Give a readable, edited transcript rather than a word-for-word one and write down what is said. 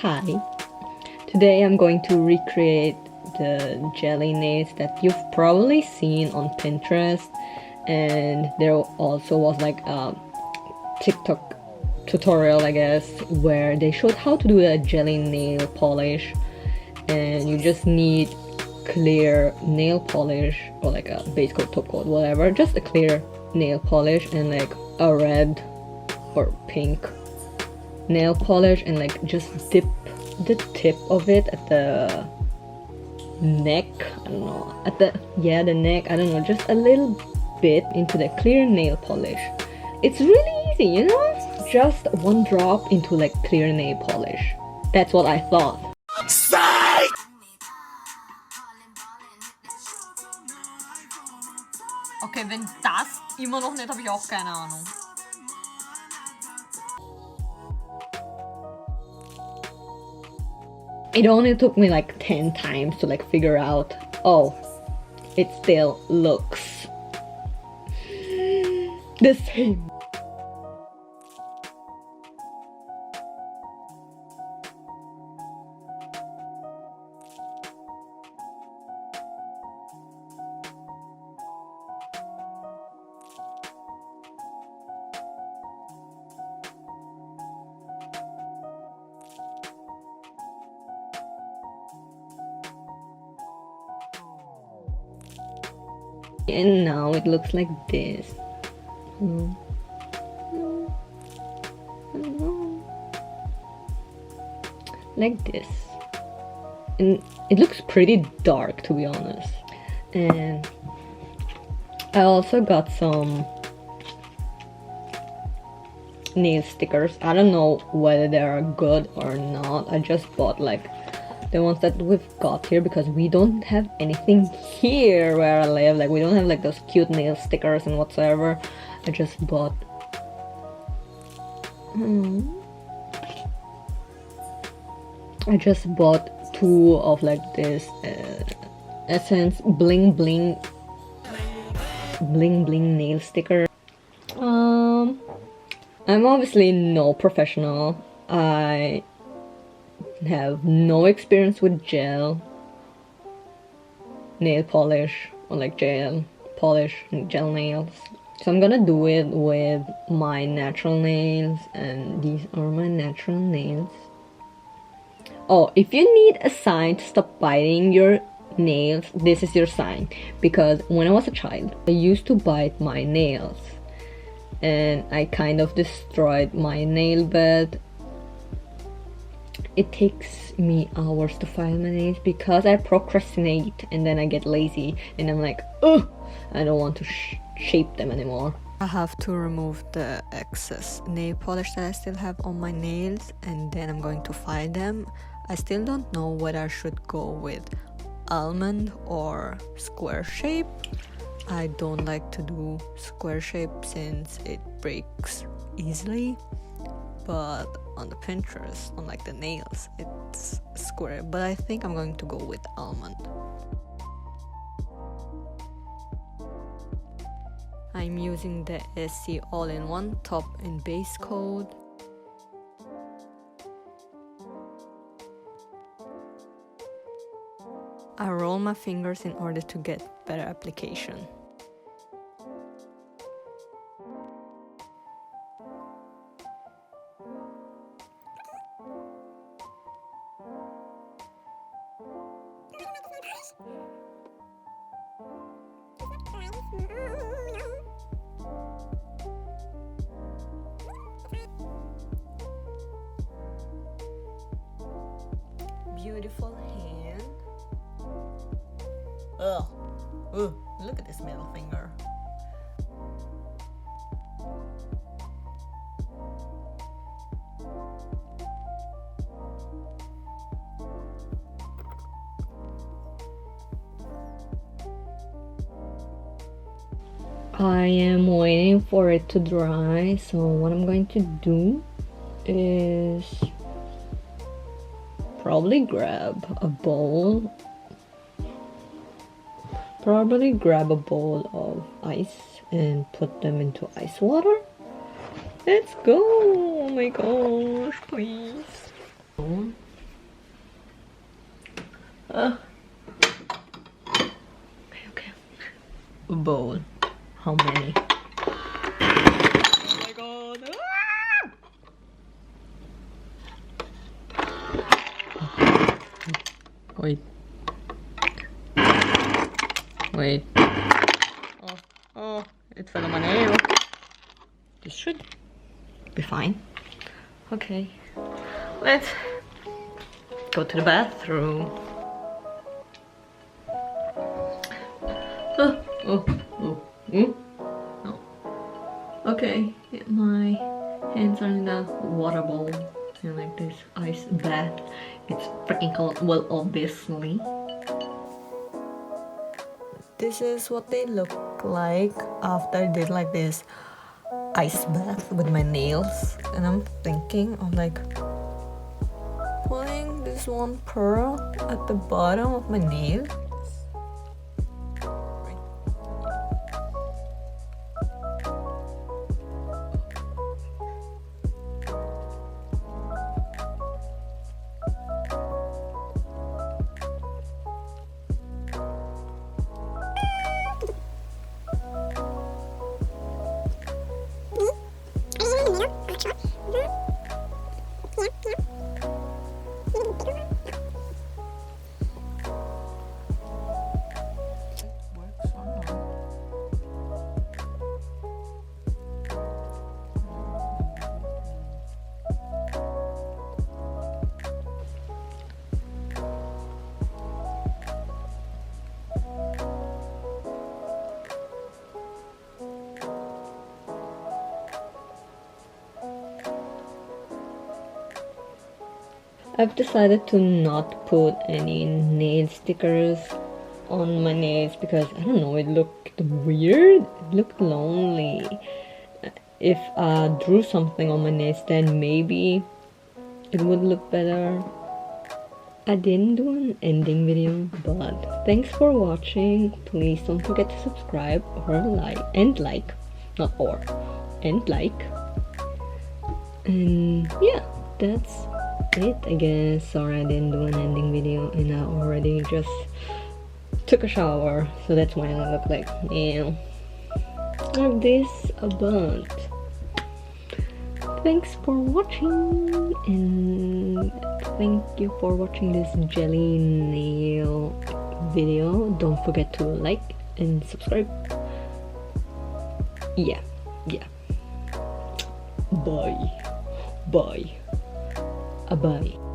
Hi! Today I'm going to recreate the jelly nails that you've probably seen on Pinterest, and there also was like a TikTok tutorial, I guess, where they showed how to do a jelly nail polish, and you just need clear nail polish or like a base coat, top coat, whatever, just a clear nail polish and like a red or pink nail polish, and like just dip the tip of it at the neck, I don't know, at the neck, I don't know, just a little bit into the clear nail polish. It's really easy, you know, just one drop into like clear nail polish. That's what I thought. Psych! Okay, wenn das immer noch nicht, habe ich auch keine Ahnung. It only took me like 10 times to like figure out, oh, it still looks the same. And now it looks like this. Like this. And it looks pretty dark, to be honest. And I also got some nail stickers. I don't know whether they are good or not. I just bought like the ones that we've got here because we don't have anything here where I live. Like, we don't have like those cute nail stickers and whatsoever. I just bought I just bought two of like this Essence bling bling nail sticker. I'm obviously no professional. I have no experience with gel nail polish or like gel polish and gel nails, so I'm gonna do it with my natural nails, and these are my natural nails. Oh, if you need a sign to stop biting your nails, this is your sign, because when I was a child I used to bite my nails and I kind of destroyed my nail bed. It takes me hours to file my nails because I procrastinate and then I get lazy and I'm like, oh, I don't want to shape them anymore. I have to remove the excess nail polish that I still have on my nails, and then I'm going to file them. I still don't know whether I should go with almond or square shape. I don't like to do square shape since it breaks easily, but on the Pinterest, on like the nails, it's square, but I think I'm going to go with almond. I'm using the Essie all-in-one top and base coat. I roll my fingers in order to get better application. Beautiful hand. Ugh. Ugh. Look at this middle finger. I am waiting for it to dry, so what I'm going to do is probably grab a bowl of ice and put them into ice water. Let's go! Oh my gosh, please. Okay. A bowl. How many? Oh my god. Wait. Wait. Oh, it fell on my nail. This should be fine. Okay. Let's go to the bathroom. No. Okay, my hands are in the water bowl and like this ice bath. It's freaking cold. Well, obviously. This is what they look like after I did like this ice bath with my nails, and I'm thinking of like putting this one pearl at the bottom of my nail. I've decided to not put any nail stickers on my nails because I don't know, it looked weird, it looked lonely. If I drew something on my nails, then maybe it would look better. I didn't do an ending video, but thanks for watching. Please don't forget to subscribe or like, and like, not or, and like. And yeah, that's it, I guess. Sorry I didn't do an ending video and I already just took a shower, so that's why I look like like this a bunch. Thanks for watching, and thank you for watching this jelly nail video. Don't forget to like and subscribe. Yeah. Bye. Bye. Bye.